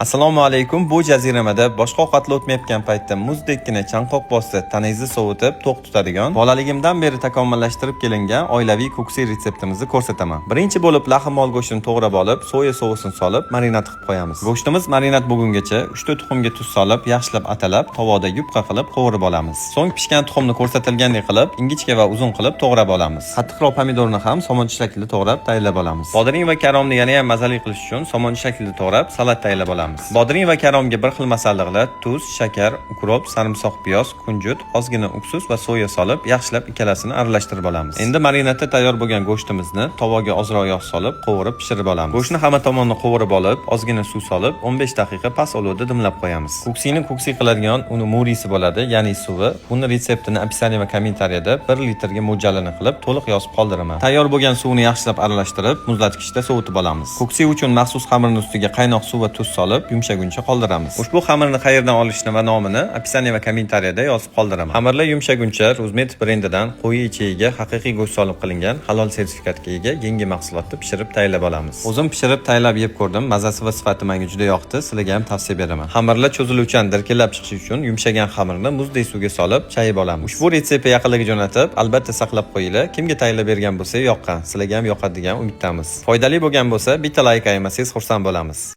Assalomu alaykum. Bu jaziramada boshqa ovqatlar o'tmayotgan paytda muzdekkina chanqoq bossa tanangizni sovutib, to'q tutadigan, bolaligimdan beri takomillashtirib kelingan oilaviy ko'ksi retseptimizni ko'rsataman. Birinchi bo'lib lahm ol go'shtini to'g'rab olib, soya sovusini solib, marinad qilib qo'yamiz. Go'shtimiz marinad bo'lgungacha 3-4 tuxumga tuz solib, yaxshilab atalab, tovoda yupqa qilib qovurib olamiz. So'ng pishgan tuxumni ko'rsatilgandek qilib, ingichka va uzun qilib to'g'rab olamiz. Qattiqroq pomidorni ham somoncha shaklida to'g'rab tayyorlab olamiz. Bodring va karomni yana ham mazali qilish uchun somoncha shaklida to'g'rab salat tayyorlab olamiz. Bodring va karomga bir xil masalliqlar, tuz, shakar, ukrop, sarimsoq, piyoz, kunjut, ozgina uksus va soya solib, yaxshilab ikkalasini aralashtirib olamiz. Endi marinadda tayyor bo'lgan go'shtimizni tovoga ozroq yog' solib, qovurib pishirib olamiz. Go'shtni hamma tomonini qovurib olib, ozgina suv solib, 15 daqiqa past olovda dimlab qo'yamiz. Ko'ksini ko'ksi qiladigan uni murisi bo'ladi, ya'ni suvi. Buni retseptini opisiya va kommentariyada 1 litrga mo'ljalini qilib, to'liq yozib qoldiraman. Tayyor bo'lgan suvni yaxshilab aralashtirib, muzlatgichda sovutib olamiz. Ko'ksi uchun maxsus xamirning ustiga qaynoq suv va tuz solib, yumshaguncha qoldiramiz. Ushbu xamirni qayerdan olishni va nomini opisiya va kommentariyada yozib qoldiraman. Xamirlar yumshaguncha Rozmet brendidan qo'yi ichiga haqiqiy go'sht solib qilingan halol sertifikatga ega yangi mahsulotni pishirib tayyorlab olamiz. O'zim pishirib tayyorlab yeb ko'rdim. Mazasi va sifati menga juda yoqdi. Sizlarga ham tavsiya beraman. Xamirlar cho'ziluvchan dirkillab chiqishi uchun yumshagan xamirni muzdek suvga solib chayib olamiz. Ushbu retseptni yaqinlarga jo'natib, albatta saqlab qo'yinglar. Kimga tayyorlab bergan bo'lsa yoqqan, sizlarga ham yoqadi degan umiddamiz. Foydali bo'lgan bo'lsa, bitta like ayamasangiz xursand bo'lamiz.